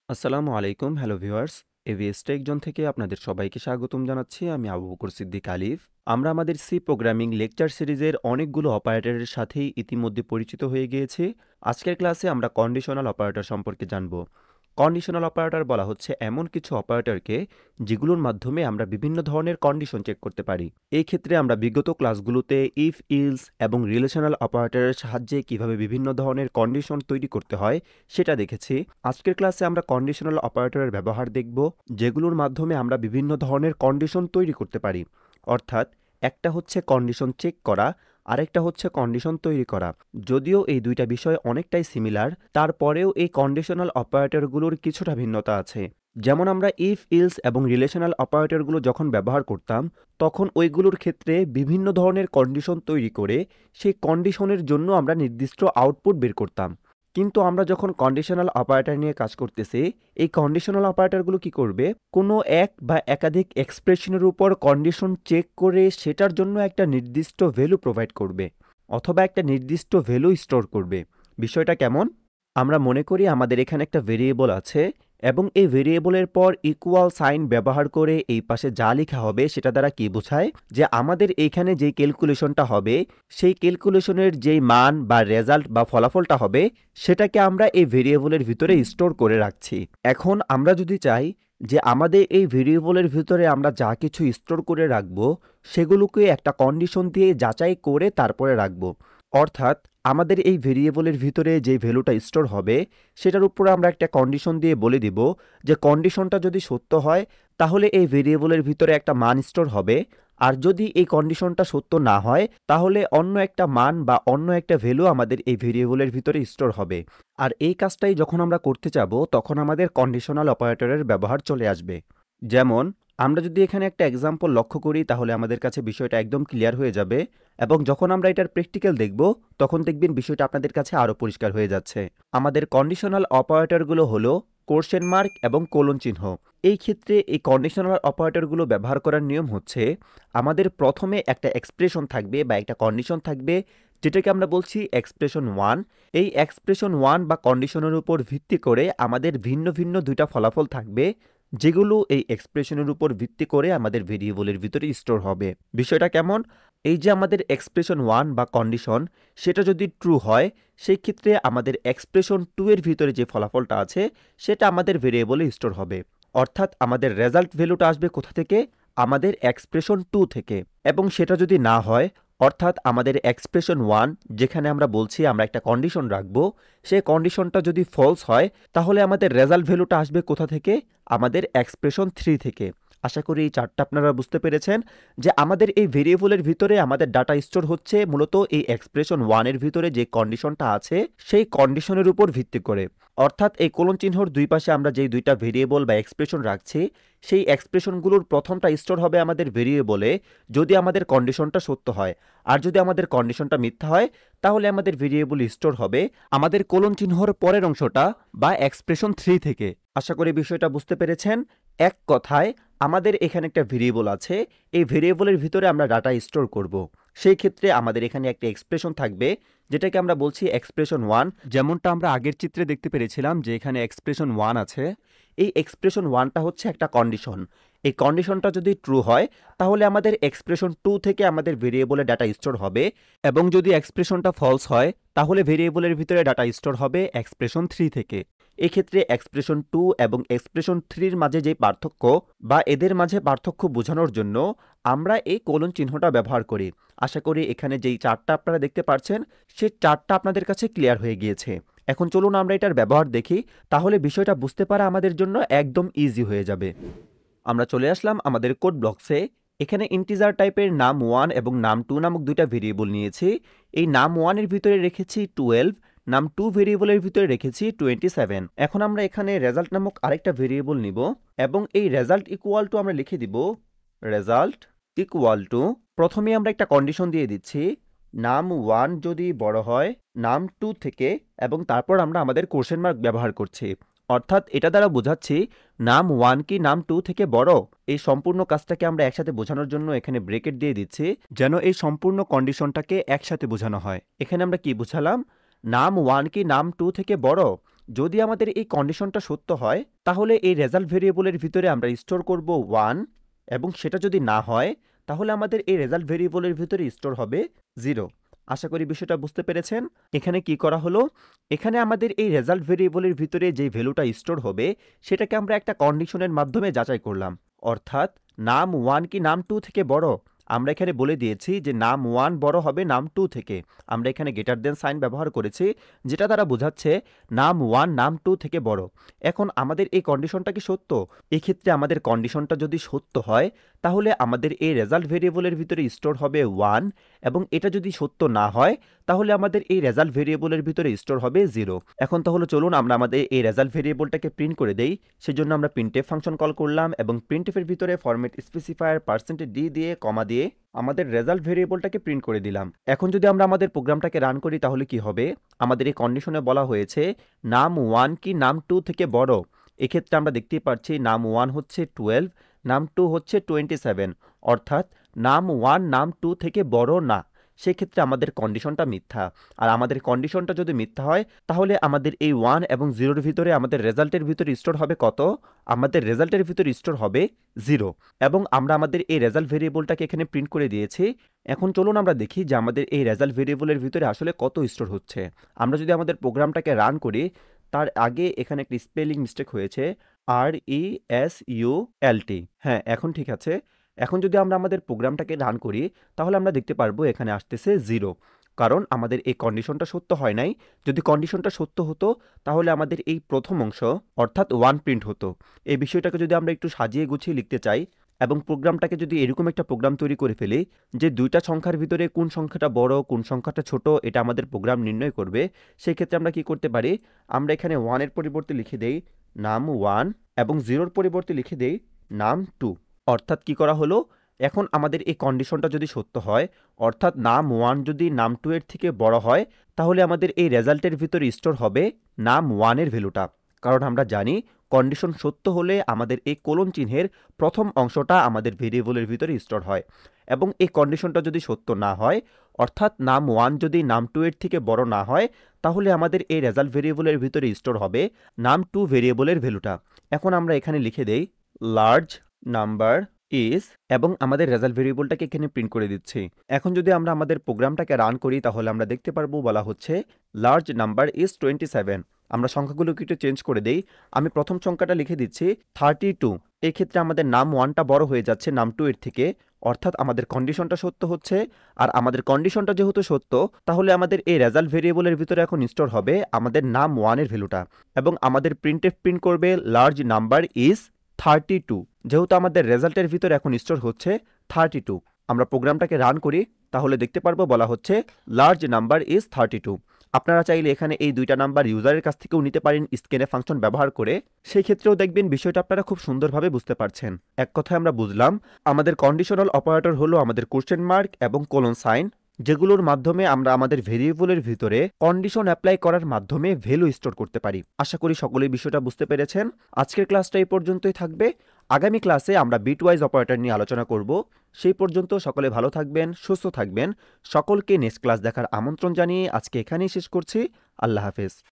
আসসালামু আলাইকুম। Hello viewers. AVS tech zone থেকে আপনাদের সবাইকে স্বাগতম জানাচ্ছি। আমি আবু বকর সিদ্দিক আলিফ। আমরা আমাদের সি প্রোগ্রামিং লেকচার সিরিজের অনেকগুলো অপারেটরের সাথেই ইতিমধ্যে পরিচিত হয়ে গিয়েছি। আজকের ক্লাসে আমরা কন্ডিশনাল অপারেটর সম্পর্কে জানব। কন্ডিশনাল অপারেটর বলা হচ্ছে এমন কিছু অপারেটরকে যেগুলোর মাধ্যমে আমরা বিভিন্ন ধরনের কন্ডিশন চেক করতে পারি। এই ক্ষেত্রে আমরা বিগত ক্লাসগুলোতে ইফ, ইলস এবং রিলেশনাল অপারেটরের সাহায্যে কিভাবে বিভিন্ন ধরনের কন্ডিশন তৈরি করতে হয় সেটা দেখেছি। আজকের ক্লাসে আমরা কন্ডিশনাল অপারেটরের ব্যবহার দেখব, যেগুলোর মাধ্যমে আমরা বিভিন্ন ধরনের কন্ডিশন তৈরি করতে পারি। অর্থাৎ একটা হচ্ছে কন্ডিশন চেক করা, আরেকটা হচ্ছে কন্ডিশন তৈরি করা। যদিও এই দুইটা বিষয় অনেকটাই সিমিলার, তারপরেও এই কন্ডিশনাল অপারেটরগুলোর কিছুটা ভিন্নতা আছে। যেমন আমরা ইফ, ইলস এবং রিলেশনাল অপারেটরগুলো যখন ব্যবহার করতাম, তখন ওইগুলোর ক্ষেত্রে বিভিন্ন ধরনের কন্ডিশন তৈরি করে সেই কন্ডিশনের জন্য আমরা নির্দিষ্ট আউটপুট বের করতাম। কিন্তু আমরা যখন কন্ডিশনাল অপারেটর নিয়ে কাজ করতেছি, এই কন্ডিশনাল অপারেটরগুলো কি করবে? কোনো এক বা একাধিক এক্সপ্রেশনের উপর কন্ডিশন চেক করে সেটার জন্য একটা নির্দিষ্ট ভ্যালু প্রোভাইড করবে, অথবা একটা নির্দিষ্ট ভ্যালু স্টোর করবে। বিষয়টা কেমন? আমরা মনে করি আমাদের এখানে একটা ভেরিয়েবল আছে এবং এই ভেরিয়েবলের পর ইকুয়াল সাইন ব্যবহার করে এই পাশে যা লেখা হবে সেটা দ্বারা কি বোঝায়? যে আমাদের এইখানে যেই ক্যালকুলেশনটা হবে, সেই ক্যালকুলেশনের যেই মান বা রেজাল্ট বা ফলাফলটা হবে, সেটাকে আমরা এই ভেরিয়েবলের ভিতরে স্টোর করে রাখছি। এখন আমরা যদি চাই যে আমাদের এই ভেরিয়েবলের ভিতরে আমরা যা কিছু স্টোর করে রাখবো, সেগুলোকে একটা কন্ডিশন দিয়ে যাচাই করে তারপরে রাখবো। অর্থাৎ আমাদের এই ভেরিয়েবলের ভিতরে যে ভ্যালুটা স্টোর হবে, সেটার উপর আমরা একটা কন্ডিশন দিয়ে বলে দিব যে কন্ডিশনটা যদি সত্য হয়, তাহলে এই ভেরিয়েবলের ভিতরে একটা মান স্টোর হবে। আর যদি এই কন্ডিশনটা সত্য না হয়, তাহলে অন্য একটা মান বা অন্য একটা ভ্যালু আমাদের এই ভেরিয়েবলের ভিতরে স্টোর হবে। আর এই কাজটাই যখন আমরা করতে যাব, তখন আমাদের কন্ডিশনাল অপারেটরের ব্যবহার চলে আসবে। যেমন আমরা যদি এখানে একটা এক্সাম্পল লক্ষ্য করি, তাহলে আমাদের কাছে বিষয়টা একদম ক্লিয়ার হয়ে যাবে, এবং যখন আমরা এটার প্র্যাকটিক্যাল দেখব, তখন দেখবেন বিষয়টা আপনাদের কাছে আরও পরিষ্কার হয়ে যাচ্ছে। আমাদের কন্ডিশনাল অপারেটরগুলো হলো কোশ্চেন মার্ক এবং কোলন চিহ্ন। এই ক্ষেত্রে এই কন্ডিশনাল অপারেটরগুলো ব্যবহার করার নিয়ম হচ্ছে, আমাদের প্রথমে একটা এক্সপ্রেশন থাকবে বা একটা কন্ডিশন থাকবে, যেটাকে আমরা বলছি এক্সপ্রেশন 1। এই এক্সপ্রেশন 1 বা কন্ডিশনের উপর ভিত্তি করে আমাদের ভিন্ন ভিন্ন দুইটা ফলাফল থাকবে, যেগুলো এই এক্সপ্রেশনের উপর ভিত্তি করে আমাদের ভেরিয়েবলের ভিতরে স্টোর হবে। বিষয়টা কেমন? এই যে আমাদের এক্সপ্রেশন 1 বা কন্ডিশন, সেটা যদি ট্রু হয়, সেই ক্ষেত্রে আমাদের এক্সপ্রেশন 2 এর ভিতরে যে ফলাফলটা আছে, সেটা আমাদের ভেরিয়েবলে স্টোর হবে। অর্থাৎ আমাদের রেজাল্ট ভ্যালুটা আসবে কোথা থেকে? আমাদের এক্সপ্রেশন 2 থেকে। এবং সেটা যদি না হয়, অর্থাৎ আমাদের এক্সপ্রেশন 1, যেখানে আমরা বলছি আমরা একটা কন্ডিশন রাখবো, সেই কন্ডিশনটা যদি ফলস হয়, তাহলে আমাদের রেজাল্ট ভ্যালুটা আসবে কোথা থেকে? আমাদের এক্সপ্রেশন 3 থেকে। আশা করি এই চারটা আপনারা বুঝতে পেরেছেন যে আমাদের এই ভেরিয়েবলের ভিতরে আমাদের ডাটা স্টোর হচ্ছে মূলত এই এক্সপ্রেশন 1 এর ভিতরে যে কন্ডিশনটা আছে, সেই কন্ডিশনের উপর ভিত্তি করে। অর্থাৎ এই কোলন চিহ্নর দুই পাশে আমরা যেই দুইটা ভেরিয়েবল বা এক্সপ্রেশন রাখছি, সেই এক্সপ্রেশনগুলোর প্রথমটা স্টোর হবে আমাদের ভেরিয়েবলে, যদি আমাদের কন্ডিশনটা সত্য হয়। আর যদি আমাদের কন্ডিশনটা মিথ্যা হয়, তাহলে আমাদের ভেরিয়েবল স্টোর হবে আমাদের কোলন চিহ্নর পরের অংশটা বা এক্সপ্রেশন 3 থেকে। আশা করি বিষয়টা বুঝতে পেরেছেন। এক কথায় আমাদের এখানে একটা ভেরিয়েবল আছে, এই ভেরিয়েবলের ভিতরে আমরা ডাটা স্টোর করব। সেই ক্ষেত্রে আমাদের এখানে একটা এক্সপ্রেশন থাকবে, যেটাকে আমরা বলছি এক্সপ্রেশন 1। যেমনটা আমরা আগের চিত্রে দেখতে পেরেছিলাম যে এখানে এক্সপ্রেশন 1 আছে। এই এক্সপ্রেশন 1টা হচ্ছে একটা কন্ডিশন। এই কন্ডিশনটা যদি ট্রু হয়, তাহলে আমাদের এক্সপ্রেশন 2 থেকে আমাদের ভেরিয়েবলে ডাটা স্টোর হবে, এবং যদি এক্সপ্রেশনটা ফলস হয়, তাহলে ভেরিয়েবলের ভিতরে ডাটা স্টোর হবে এক্সপ্রেশন 3 থেকে। এক্ষেত্রে এক্সপ্রেশন 2 এবং এক্সপ্রেশন 3 এর মাঝে যে পার্থক্য বা এদের মাঝে পার্থক্য বোঝানোর জন্য আমরা এই কোলন চিহ্নটা ব্যবহার করি। আশা করি এখানে যেই চারটা আপনারা দেখতে পাচ্ছেন, সেই চারটা আপনাদের কাছে ক্লিয়ার হয়ে গিয়েছে। এখন চলুন আমরা এটার ব্যবহার দেখি, তাহলে বিষয়টা বুঝতে পারা আমাদের জন্য একদম ইজি হয়ে যাবে। আমরা চলে আসলাম আমাদের কোড ব্লকসে। এখানে ইন্টিজার টাইপের নাম 1 এবং নাম 2 নামক দুইটা ভেরিয়েবল নিয়েছি। এই নাম 1 এর ভিতরে রেখেছি 12, নাম 2 ভেরিয়েবলের ভিতরে রেখেছি 27। এখন আমরা এখানে রেজাল্ট নামক আরেকটা ভেরিয়েবল নিব, এবং এই রেজাল্ট ইকুয়াল টু আমরা লিখে দিব রেজাল্ট ইকুয়াল টু, প্রথমে আমরা একটা কন্ডিশন দিয়ে দিচ্ছি, নাম 1 যদি বড় হয় নাম 2 থেকে, এবং তারপর আমরা আমাদের কোশ্চেন মার্ক ব্যবহার করছি। অর্থাৎ এটা দ্বারা বোঝাচ্ছি নাম 1 কি নাম 2 থেকে বড়। এই সম্পূর্ণ কাজটাকে আমরা একসাথে বোঝানোর জন্য এখানে ব্রেকেট দিয়ে দিচ্ছি, যেন এই সম্পূর্ণ কন্ডিশনটাকে একসাথে বোঝানো হয়। এখানে আমরা কি বুঝালাম? নাম 1 কি নাম 2 থেকে বড়। যদি আমাদের এই কন্ডিশনটা সত্য হয় তাহলে এই রেজাল্ট ভেরিয়েবলের ভিতরে আমরা স্টোর করব 1 এবং সেটা যদি না হয় তাহলে আমাদের এই রেজাল্ট ভেরিয়েবলের ভিতরে স্টোর হবে 0। আশা করি বিষয়টা বুঝতে পেরেছেন। এখানে কি করা হলো, এখানে আমাদের এই রেজাল্ট ভেরিয়েবলের ভিতরে যে ভ্যালুটা স্টোর হবে সেটাকে আমরা একটা কন্ডিশনের মাধ্যমে যাচাই করলাম, অর্থাৎ নাম 1 কি নাম 2 থেকে বড়। আমরা এখানে বলে দিয়েছি যে নাম 1 বড় হবে নাম 2 থেকে। আমরা এখানে গ্রেটার দেন সাইন ব্যবহার করেছি, যেটা দ্বারা বোঝাচ্ছে নাম 1 নাম 2 থেকে বড়। এখন আমাদের এই কন্ডিশনটা কি সত্য? এক্ষেত্রে আমাদের কন্ডিশনটা যদি সত্য হয় তাহলে আমাদের এই রেজাল্ট ভেরিয়েবলের ভিতরে স্টোর হবে 1, এবং এটা যদি সত্য না হয় তাহলে আমাদের এই রেজাল্ট ভেরিয়েবলের ভিতরে স্টোর হবে 0। এখন তাহলে চলুন আমরা আমাদের এই রেজাল্ট ভেরিয়েবলটাকে প্রিন্ট করে দেই। সেজন্য আমরা প্রিন্টএফ ফাংশন কল করলাম এবং প্রিন্টএফের ভিতরে ফরম্যাট স্পেসিফায়ার %d দিয়ে কমা দিয়ে আমাদের রেজাল্ট ভেরিয়েবলটাকে প্রিন্ট করে দিলাম। এখন যদি আমরা আমাদের প্রোগ্রামটাকে রান করি তাহলে কি হবে, আমাদের এই কন্ডিশনে বলা হয়েছে নাম 1 কি নাম 2 থেকে বড়। এক্ষেত্রে আমরা দেখতেই পাচ্ছি নাম 1 হচ্ছে 12, নাম 2 হচ্ছে 27, অর্থাৎ নাম 1 নাম 2 থেকে বড় না। সেক্ষেত্রে আমাদের কন্ডিশনটা মিথ্যা। আর আমাদের কন্ডিশনটা যদি মিথ্যা হয় তাহলে আমাদের এই 1 এবং 0-র ভিতরে আমাদের রেজাল্টের ভিতরে স্টোর হবে কত? আমাদের রেজাল্টের ভিতরে স্টোর হবে 0। এবং আমরা আমাদের এই রেজাল্ট ভেরিয়েবলটাকে এখানে প্রিন্ট করে দিয়েছি। এখন চলুন আমরা দেখি যে আমাদের এই রেজাল্ট ভেরিয়েবলের ভিতরে আসলে কত স্টোর হচ্ছে। আমরা যদি আমাদের প্রোগ্রামটাকে রান করি, তার আগে এখানে একটি স্পেলিং মিস্টেক হয়েছে, RESULT। হ্যাঁ, এখন ঠিক আছে। এখন যদি আমরা আমাদের প্রোগ্রামটাকে রান করি তাহলে আমরা দেখতে পারবো এখানে আসতেছে 0, কারণ আমাদের এই কন্ডিশনটা সত্য হয় নাই। যদি কন্ডিশনটা সত্য হতো তাহলে আমাদের এই প্রথম অংশ অর্থাৎ 1 প্রিন্ট হতো। এই বিষয়টাকে যদি আমরা একটু সাজিয়ে গুছিয়ে লিখতে চাই এবং প্রোগ্রামটাকে যদি এরকম একটা প্রোগ্রাম তৈরি করে ফেলি যে দুইটা সংখ্যার ভিতরে কোন সংখ্যাটা বড় কোন সংখ্যাটা ছোট এটা আমাদের প্রোগ্রাম নির্ণয় করবে, সেই ক্ষেত্রে আমরা কি করতে পারি, আমরা এখানে 1 এর পরিবর্তে লিখে দেই নাম 1 এবং 0-র পরিবর্তে লিখে দেই নাম 2। অর্থাৎ কি করা হলো, এখন আমাদের এই কন্ডিশনটা যদি সত্য হয়, অর্থাৎ নাম 1 যদি নাম 2 এর থেকে বড় হয় তাহলে আমাদের এই রেজাল্টের ভিতরে স্টোর হবে নাম 1 এর ভ্যালুটা। কারণ আমরা জানি কন্ডিশন সত্য হলে আমাদের এই কোলন চিহ্নের প্রথম অংশটা আমাদের ভেরিয়েবলের ভিতরে স্টোর হয়। এবং এই কন্ডিশনটা যদি সত্য না হয়, অর্থাৎ নাম 1 যদি নাম 2 এর থেকে বড় না হয় তাহলে আমাদের এই রেজাল্ট ভেরিয়েবলের ভিতরে স্টোর হবে নাম 2 ভেরিয়েবলের ভ্যালুটা। এখন আমরা এখানে লিখে দেই লার্জ নাম্বার ইজ, এবং আমাদের রেজাল্ট ভেরিয়েবলটাকে এখানে প্রিন্ট করে দিচ্ছি। এখন যদি আমরা আমাদের প্রোগ্রামটাকে রান করি তাহলে আমরা দেখতে পারবো বলা হচ্ছে লার্জ নাম্বার ইজ 27। আমরা সংখ্যাগুলোকে একটু চেঞ্জ করে দেই। আমি প্রথম সংখ্যাটা লিখে দিচ্ছি 32। এক্ষেত্রে আমাদের নাম 1টা বড় হয়ে যাচ্ছে নাম 2 এর থেকে, অর্থাৎ আমাদের কন্ডিশনটা সত্য হচ্ছে। আর আমাদের কন্ডিশনটা যেহেতু সত্য তাহলে আমাদের এই রেজাল্ট ভেরিয়েবলের ভিতরে এখন স্টোর হবে আমাদের নাম 1 এর ভ্যালুটা, এবং আমাদের প্রিন্টএফ প্রিন্ট করবে লার্জ নাম্বার ইজ 32। যেহেতু আমাদের রেজাল্টের ভিতরে এখন স্টোর হচ্ছে 32, আমরা প্রোগ্রামটাকে রান করি তাহলে দেখতে পারবো বলা হচ্ছে লার্জ নাম্বার ইজ 32। আপনারা চাইলে এখানে এই দুইটা নাম্বার ইউজারের কাছ থেকেও নিতে পারেন স্ক্যানে ফাংশন ব্যবহার করে। সেই ক্ষেত্রেও দেখবেন বিষয়টা আপনারা খুব সুন্দরভাবে বুঝতে পারছেন। এক কথায় আমরা বুঝলাম আমাদের কন্ডিশনাল অপারেটর হলো আমাদের কোশ্চেন মার্ক এবং কোলন সাইন, যেগুলোর মাধ্যমে আমরা আমাদের ভেরিয়েবলের ভিতরে কন্ডিশন অ্যাপ্লাই করার মাধ্যমে ভ্যালু স্টোর করতে পারি। আশা করি সকলেই বিষয়টা বুঝতে পেরেছেন। আজকের ক্লাসটা এই পর্যন্তই থাকবে। আগামী ক্লাসে আমরা বিটওয়াইজ অপারেটর নিয়ে আলোচনা করব। সেই পর্যন্ত সকলে ভালো থাকবেন, সুস্থ থাকবেন। সকলকে নেক্সট ক্লাস দেখার আমন্ত্রণ জানিয়ে আজকে এখানেই শেষ করছি। আল্লাহ হাফেজ।